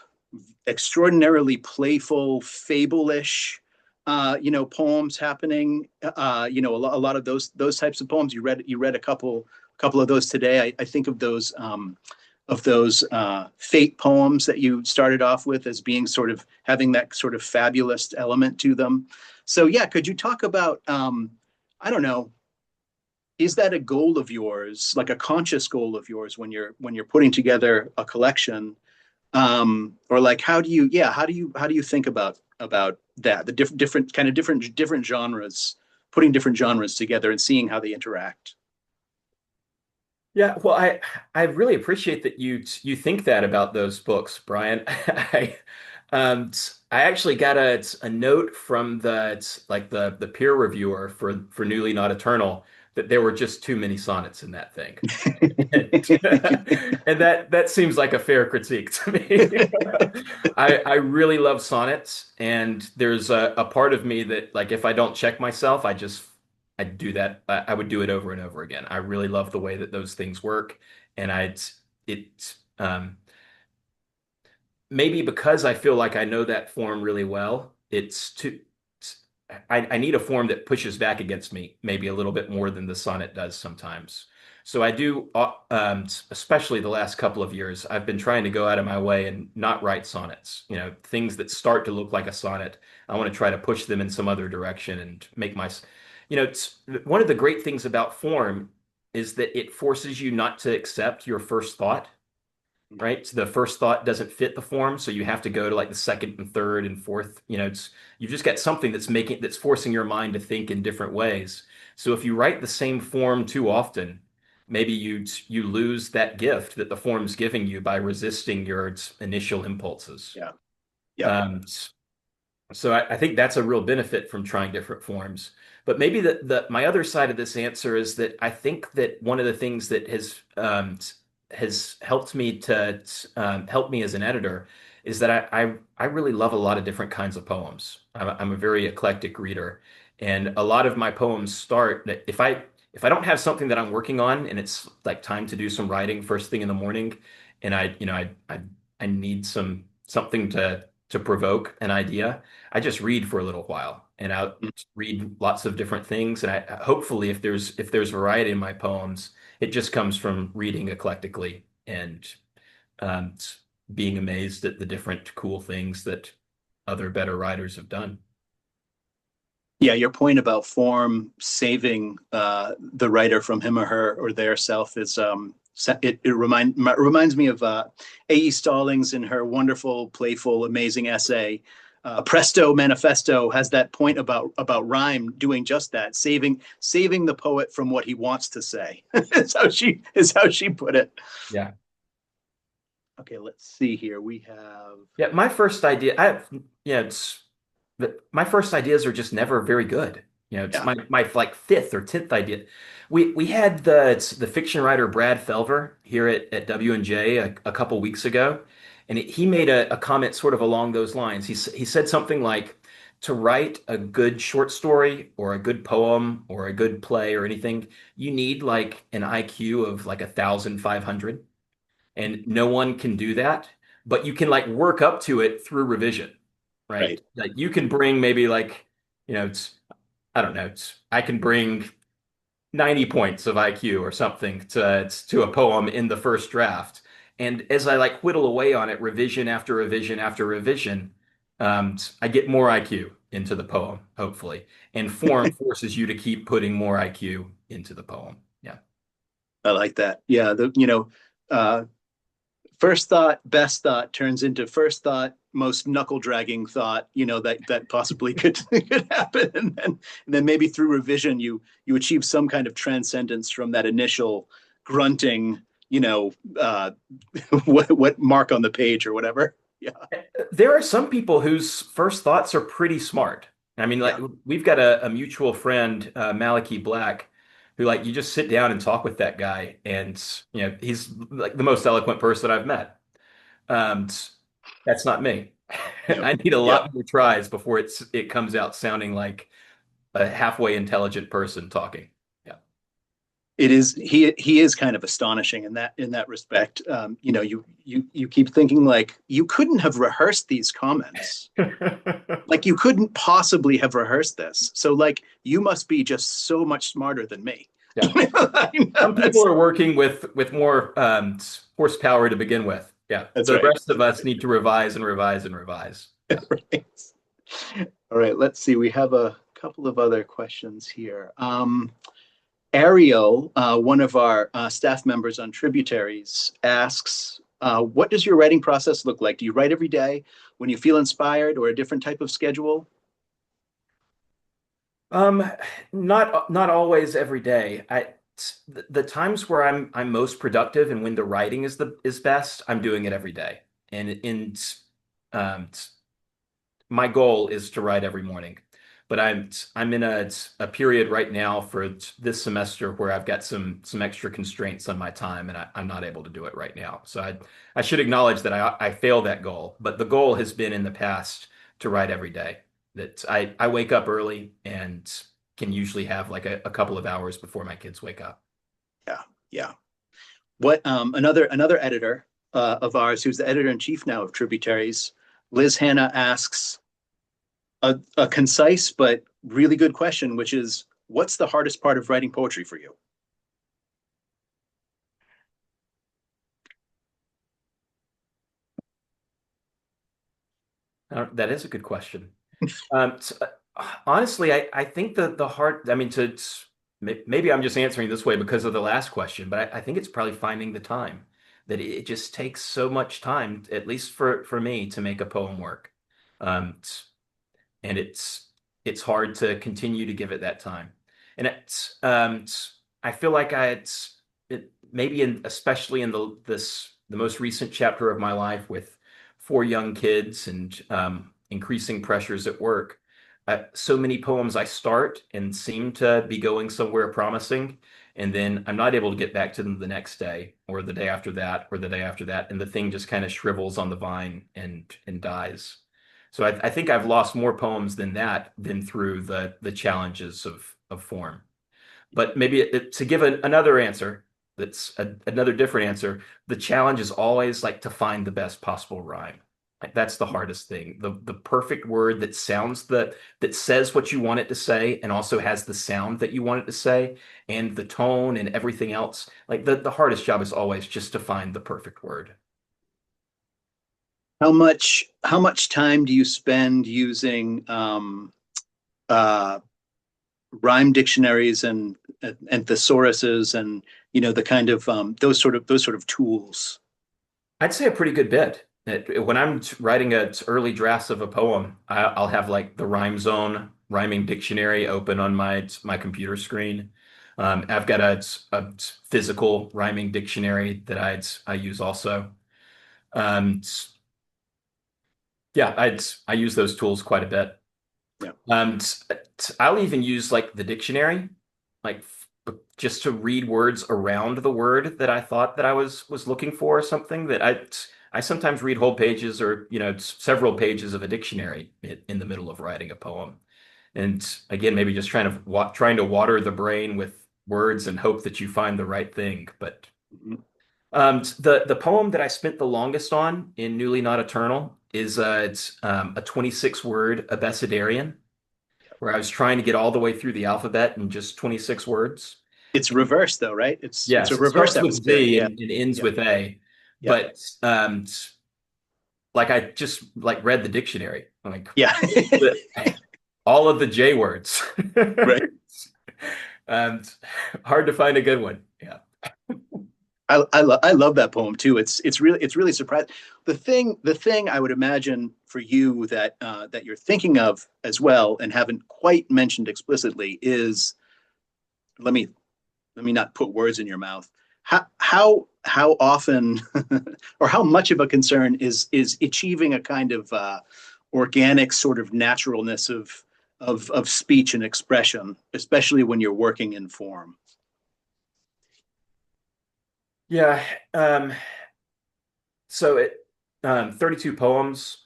extraordinarily playful, fable-ish, poems happening. A lot of those types of poems. You read a couple of those today. I think of those fate poems that you started off with as being sort of having that sort of fabulous element to them. So yeah, could you talk about I don't know, is that a goal of yours, like a conscious goal of yours when you're putting together a collection? Or like how do you think about that, the different genres, putting different genres together and seeing how they interact? Yeah, well, I really appreciate that you think that about those books, Brian. I actually got a note from the peer reviewer for Newly Not Eternal that there were just too many sonnets in that thing. And that seems like a fair critique to me. I really love sonnets, and there's a part of me that like if I don't check myself, I do that. I would do it over and over again. I really love the way that those things work, and it maybe because I feel like I know that form really well. I need a form that pushes back against me maybe a little bit more than the sonnet does sometimes. So I do, especially the last couple of years, I've been trying to go out of my way and not write sonnets. Things that start to look like a sonnet. I want to try to push them in some other direction and make it's one of the great things about form is that it forces you not to accept your first thought, right? So the first thought doesn't fit the form, so you have to go to like the second and third and fourth. You've just got something that's forcing your mind to think in different ways. So if you write the same form too often, maybe you lose that gift that the form's giving you by resisting your initial impulses. Yeah. Yep. Um, So I think that's a real benefit from trying different forms. But maybe the my other side of this answer is that I think that one of the things that has helped me to help me as an editor is that I really love a lot of different kinds of poems. I'm a very eclectic reader, and a lot of my poems start if I don't have something that I'm working on and it's like time to do some writing first thing in the morning, and I need something to provoke an idea. I just read for a little while and I'll read lots of different things. And I hopefully if there's variety in my poems, it just comes from reading eclectically and um, being amazed at the different cool things that other better writers have done. Yeah, your point about form saving the writer from him or her or their self is reminds me of A.E. Stallings in her wonderful, playful, amazing essay. Presto Manifesto has that point about rhyme doing just that, saving the poet from what he wants to say. is how she put it. Yeah. Okay, let's see here. We have Yeah. My first idea, yeah, my first ideas are just never very good. It's yeah. my like fifth or tenth idea. We had the fiction writer Brad Felver here at W&J a couple weeks ago, and he made a comment sort of along those lines. He said something like, to write a good short story or a good poem or a good play or anything, you need like an IQ of like 1,500, and no one can do that, but you can like work up to it through revision, right? Right. Like you can bring maybe like, it's I don't know, I can bring 90 points of IQ or something to a poem in the first draft. And as I like whittle away on it, revision after revision after revision, I get more IQ into the poem, hopefully. And form forces you to keep putting more IQ into the poem. Yeah. I like that. Yeah, uh, first thought, best thought turns into first thought, most knuckle dragging thought, that possibly could happen. And then maybe through revision you achieve some kind of transcendence from that initial grunting, you know, uh what mark on the page or whatever. Yeah. There are some people whose first thoughts are pretty smart. I mean, like Yeah. we've got a mutual friend, Malachi Black, who like you just sit down and talk with that guy, and he's like the most eloquent person I've met. Um, that's not me. Yeah. I need a Yeah. lot more tries before it comes out sounding like a halfway intelligent person talking. Yeah. It is he is kind of astonishing in that respect. You keep thinking like you couldn't have rehearsed these comments. Like you couldn't possibly have rehearsed this. So like you must be just so much smarter than me. Yeah. Some people That's are working with more horsepower to begin with. Yeah. that's The right. rest of us need to revise and revise and revise. Yeah. Right. All right, let's see. We have a couple of other questions here. Ariel, one of our staff members on Tributaries, asks, what does your writing process look like? Do you write every day when you feel inspired or a different type of schedule? Um, not always every day. The times where I'm most productive and when the writing is best, I'm doing it every day. And um my goal is to write every morning. But I'm in a period right now for this semester where I've got some extra constraints on my time and I'm not able to do it right now. So I should acknowledge that I failed that goal, but the goal has been in the past to write every day. That I wake up early and can usually have like a couple of hours before my kids wake up. Yeah, yeah. What another editor of ours, who's the editor in chief now of Tributaries, Liz Hanna asks a concise but really good question, which is, what's the hardest part of writing poetry for you? That is a good question. Honestly, I think the hard, I mean, maybe I'm just answering this way because of the last question, but I think it's probably finding the time that it just takes so much time, at least for me, to make a poem work. And it's hard to continue to give it that time. And I feel like maybe especially in the most recent chapter of my life with four young kids and increasing pressures at work, so many poems I start and seem to be going somewhere promising, and then I'm not able to get back to them the next day or the day after that or the day after that, and the thing just kind of shrivels on the vine and dies. So I think I've lost more poems than that than through the challenges of form. But maybe to give another answer, another different answer, the challenge is always like to find the best possible rhyme. Like that's the hardest thing. The perfect word that that says what you want it to say and also has the sound that you want it to say and the tone and everything else. Like the hardest job is always just to find the perfect word. How much time do you spend using uh, rhyme dictionaries and thesauruses and the kind of those sort of tools? I'd say a pretty good bit. When I'm writing early drafts of a poem, I'll have like the Rhyme Zone rhyming dictionary open on my computer screen. I've got a physical rhyming dictionary that I use also. Um, yeah, I use those tools quite a bit. Yeah. I'll even use like the dictionary, like just to read words around the word that I thought that I was looking for, or something that I sometimes read whole pages or several pages of a dictionary in the middle of writing a poem. And again, maybe just trying to water the brain with words and hope that you find the right thing. But Mhm. the poem that I spent the longest on in Newly Not Eternal is it's a 26 word abecedarian, where I was trying to get all the way through the alphabet in just 26 words. It's reverse though, right? It's a Yes, it reverse starts with episode. Z Yeah. and ends Yeah. with A. Yeah. But like I just like read the dictionary, like Yeah. the, all of the J words. Right. And hard to find a good one. Yeah. I love that poem too. It's really surprising. The thing I would imagine for you that you're thinking of as well and haven't quite mentioned explicitly is, let me let me not put words in your mouth. How often or how much of a concern is achieving a kind of organic sort of naturalness of speech and expression, especially when you're working in form. Yeah. Um, so 32 poems.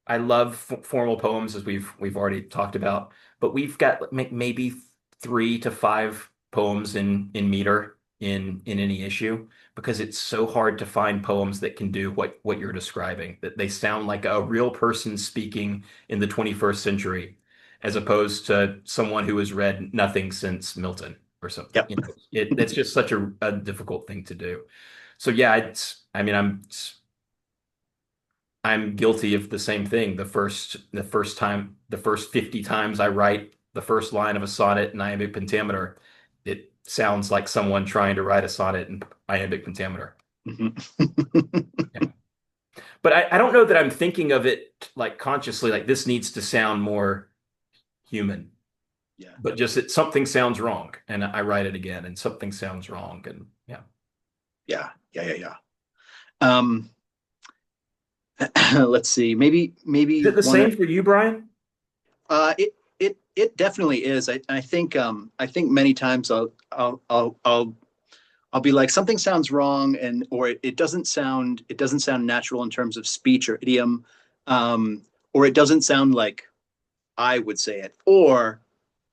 I love formal poems, as we've already talked about, but we've got maybe 3 to 5 poems in meter in any issue, because it's so hard to find poems that can do what you're describing, that they sound like a real person speaking in the 21st century, as opposed to someone who has read nothing since Milton or something. Yep. That's just such a difficult thing to do. So yeah, I mean, I'm guilty of the same thing. The first 50 times I write the first line of a sonnet in iambic pentameter, it sounds like someone trying to write a sonnet in iambic pentameter. Mhm. Yeah. But I don't know that I'm thinking of it like consciously, like this needs to sound more human, Yeah. but just that something sounds wrong and I write it again and something sounds wrong. And yeah. Yeah. Yeah. Yeah. Yeah. Um, let's see. Maybe Is it the one. same for you, Brian? It definitely is. I think many times I'll be like, something sounds wrong, and or it doesn't sound natural in terms of speech or idiom, um, or it doesn't sound like I would say it or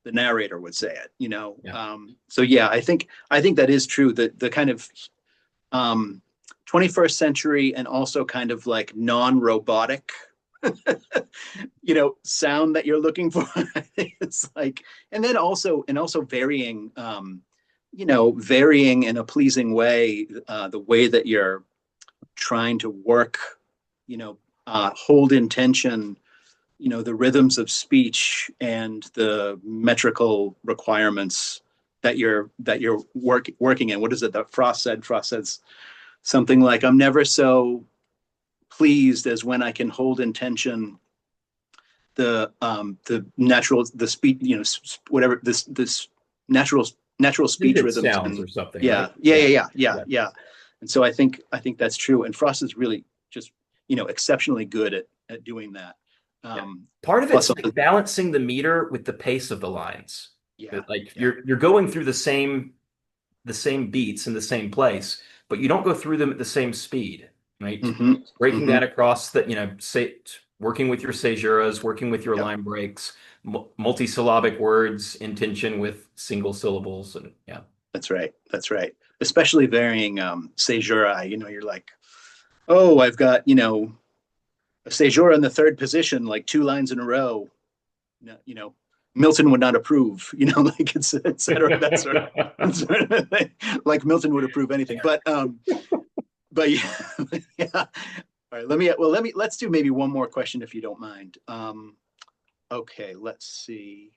the narrator would say it. Yeah. So yeah, I think that is true. The kind of um, 21st century and also kind of like non-robotic sound that you're looking for. It's like, and also varying in a pleasing way, the way that you're trying to work, hold in tension, the rhythms of speech and the metrical requirements that you're working in. What is it that Frost said? Frost says something like, "I'm never so pleased as when I can hold in tension the speech, whatever this natural natural speech It rhythms." sounds And or something, yeah, right? yeah, Yeah. yeah, yeah, yeah, Yeah. yeah. And so I think that's true. And Frost is really just exceptionally good at doing that. Yeah. Um, Part of plus, it's like balancing the meter with the pace of the lines. yeah, Like yeah. you're going through the same beats in the same place, but you don't go through them at the same speed, right? Hmm. Breaking Hmm. that across the, say, working with your caesuras, working with your Yep, line breaks, multisyllabic words in tension with single syllables, and yeah. that's right. That's right. Especially varying caesura. You're like, oh, I've got, a caesura in the third position, like two lines in a row. You know, Milton would not approve, like it's et cetera. That sort of thing. Like Milton would approve anything. But yeah, yeah. All right, let's do maybe one more question if you don't mind. Okay, let's see.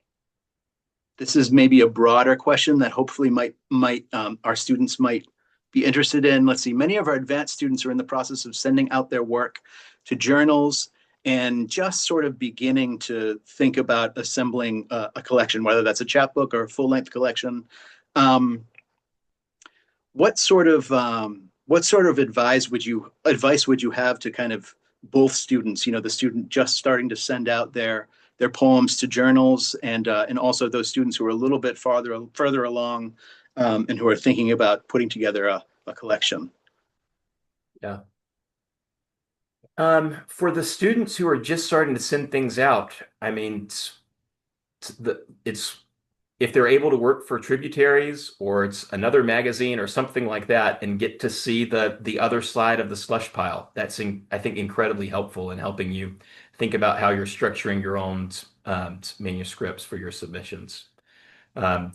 This is maybe a broader question that hopefully might our students might be interested in. Let's see. Many of our advanced students are in the process of sending out their work to journals and just sort of beginning to think about assembling a collection, whether that's a chapbook or a full-length collection. Um, what sort of advice would you have to kind of both students, the student just starting to send out their poems to journals, and also those students who are a little bit further along, and who are thinking about putting together a collection? Yeah. For the students who are just starting to send things out, I mean, it's if they're able to work for Tributaries or it's another magazine or something like that and get to see the other side of the slush pile, I think incredibly helpful in helping you think about how you're structuring your own manuscripts for your submissions. Um,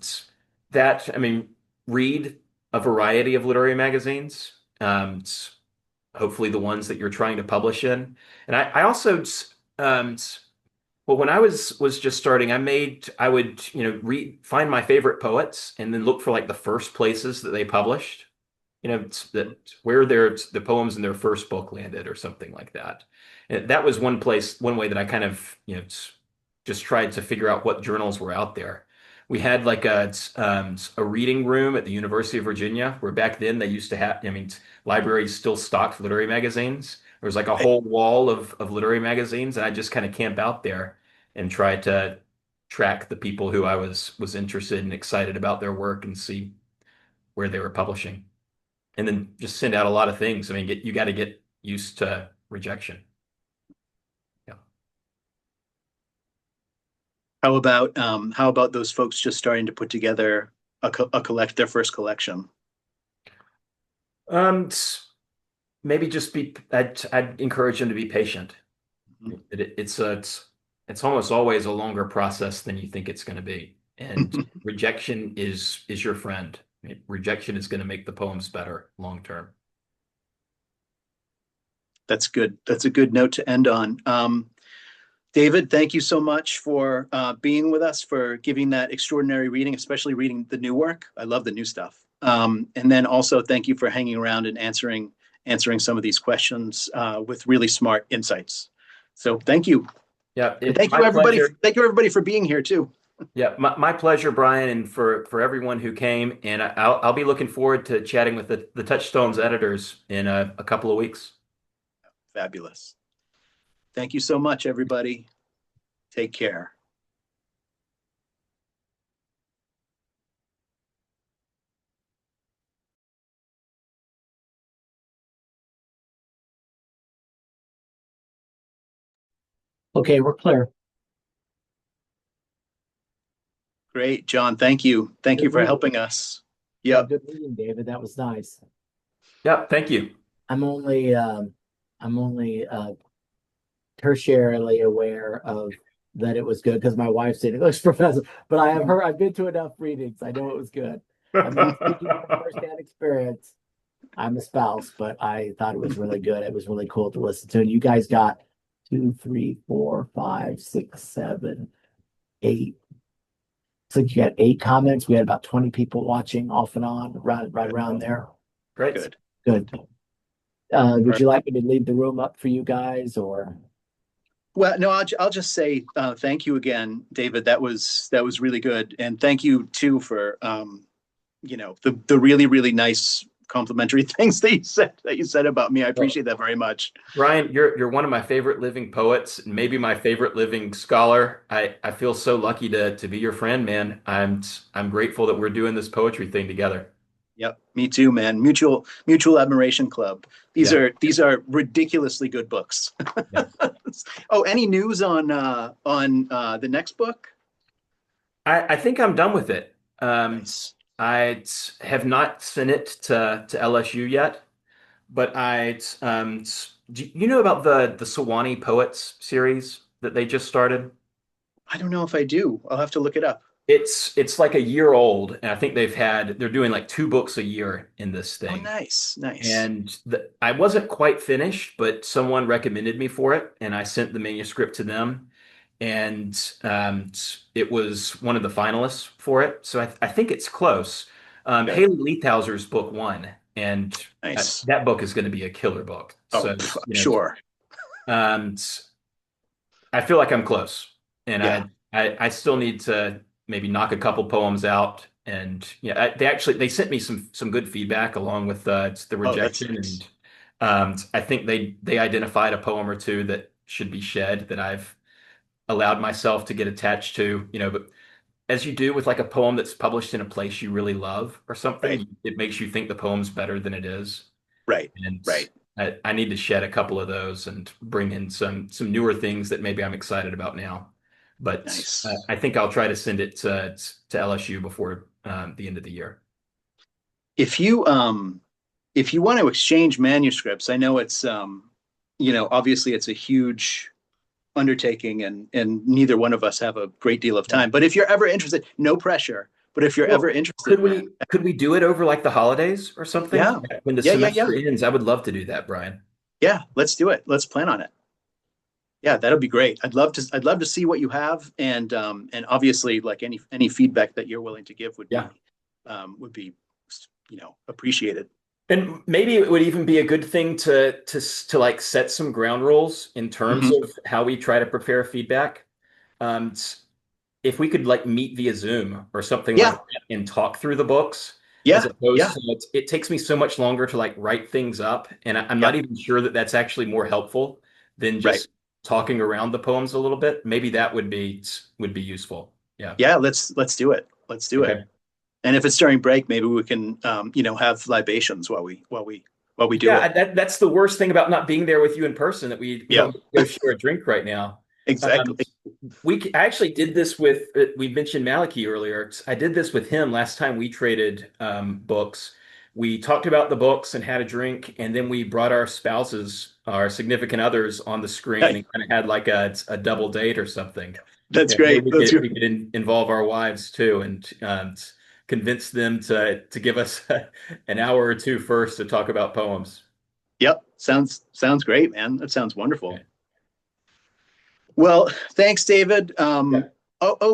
I mean, read a variety of literary magazines. Hopefully the ones that you're trying to publish in. And I also um, well, when I was just starting, I would, find my favorite poets and then look for like the first places that they published, where the poems in their first book landed or something like that. And that was one way that I kind of, just tried to figure out what journals were out there. We had like a reading room at the University of Virginia, where back then they used to have, I mean, libraries still stocked literary magazines. There was like a Right. whole wall of literary magazines, and I just kind of camp out there and try to track the people who I was interested and excited about their work and see where they were publishing. And then just send out a lot of things. I mean, you got to get used to rejection. Yeah. How about those folks just starting to put together their first collection? Um, Maybe just I'd encourage them to be patient. Mhm. It's almost always a longer process than you think it's going to be. And rejection is your friend. Rejection is going to make the poems better long term. That's good. That's a good note to end on. David, thank you so much for being with us, for giving that extraordinary reading, especially reading the new work. I love the new stuff. And then also thank you for hanging around and answering some of these questions with really smart insights. So thank you. Yeah, And it's my pleasure. thank you everybody for being here too. Yeah, my pleasure, Brian, and for everyone who came. And I'll be looking forward to chatting with the Touchstones editors in a couple of weeks. Fabulous. Thank you so much, everybody. Take care. Okay, we're clear. Great, John. Thank you. Thank you Good for reading. helping us. Yeah, Yep. good reading, David. That was nice. Yeah, thank you. I'm only I'm only tertiarily aware of that it was good because my wife's an English professor, but I've been to enough readings. I know it was good. I'm not speaking from firsthand experience. I'm a spouse, but I thought it was really good. It was really cool to listen to. And you guys got 2, 3, 4, 5, 6, 7, 8. So you got 8 comments. We had about 20 people watching off and on, right around there. Great. Good. Good. All Would right. you like me to leave the room up for you guys or? Well, no, I'll just say thank you again, David. That was really good, and thank you too for the really really nice complimentary things that you said about me. I appreciate that very much. Brian, you're one of my favorite living poets, and maybe my favorite living scholar. I feel so lucky to be your friend, man. I'm grateful that we're doing this poetry thing together. Yep, me too, man. Mutual admiration club. These Yeah. are ridiculously good books. Yeah. Oh, any news on the next book? I think I'm done with it. Nice. I have not sent it to LSU yet, but do you know about the Sewanee Poets series that they just started? I don't know if I do. I'll have to look it up. It's like a year old, and I think they're doing like 2 books a year in this Oh, thing. nice, nice. And I wasn't quite finished, but someone recommended me for it, and I sent the manuscript to them, and it was one of the finalists for it. So I think it's close. Okay, Haley Leithauser's book won, and nice. that book is going to be a killer book. Oh, So, I'm you sure. know, I feel like I'm close, and Yeah, I still need to maybe knock a couple poems out. And yeah, they sent me some good feedback along with the oh, that's rejection, nice. and I think they identified a poem or two that should be shed that I've allowed myself to get attached to. But as you do with like a poem that's published in a place you really love or Right, something, it makes you think the poem's better than it is. right, And right. I need to shed a couple of those and bring in some newer things that maybe I'm excited about now. But Nice. I think I'll try to send it to LSU before the end of the year. If you if you want to exchange manuscripts, I know it's obviously it's a huge undertaking, and neither one of us have a great deal of Yeah. time. But if you're ever interested, no pressure. But if you're ever Well, interested, man, could we do it over like the holidays or something? yeah, When the yeah. semester ends, I would love to do that, Brian. Yeah, let's do it. Let's plan on it. Yeah, that'll be great. I'd love to see what you have, and obviously like any feedback that you're willing to give Yeah. would be appreciated. And maybe it would even be a good thing to like set some ground rules in terms Hmm. of how we try to prepare feedback. Um, if we could like meet via Zoom or something like Yeah, that and talk through the books, as yeah, opposed yeah, to it takes me so much longer to like write things up, and I'm yeah. not even sure that that's actually more helpful than Right. just talking around the poems a little bit. Maybe that would be useful. Yeah. Yeah, let's do it. Let's do it. Okay. And if it's during break, maybe we can have libations while we do Yeah, it. that's the worst thing about not being there with you in person, that we Yeah, don't go share a drink right now. Um, exactly. I actually did this with we mentioned Malachi earlier. I did this with him last time we traded books. We talked about the books and had a drink, and then we brought our spouses, our significant others, on the screen Hey, and kind of had like a double date or something. that's Yeah, maybe great. That's we great. could involve our wives too, and convince them to give us an hour or two first to talk about poems. Yep, sounds great, man. That sounds wonderful. Okay. Well, thanks, David. Yeah.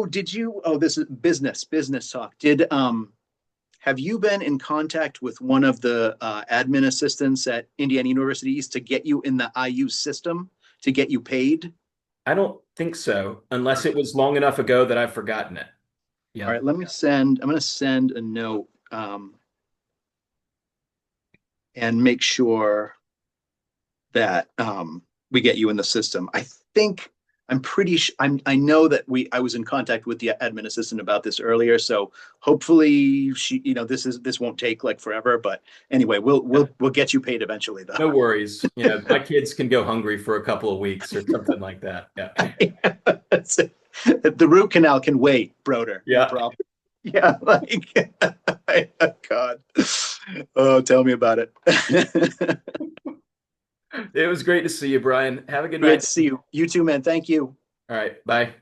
Did you? Oh, this is business talk. Did have you been in contact with one of the admin assistants at Indiana Universities to get you in the IU system to get you paid? I don't think so, unless it was long enough ago that I've forgotten it. All Yeah. right, let me send. I'm going to send a note and make sure that we get you in the system. I think I'm pretty. I know that I was in contact with the admin assistant about this earlier, so hopefully this won't take like forever. But anyway, Yeah. we'll get you paid eventually, though. No worries. My kids can go hungry for a couple of weeks or something like that. Yeah. That's it. The root canal can wait, Broder. No Yeah. problem. Yeah, like God. Oh, tell me about it. It was great to see you, Brian. Have a good Great night. to see you. You too, man. Thank you. All right. Bye.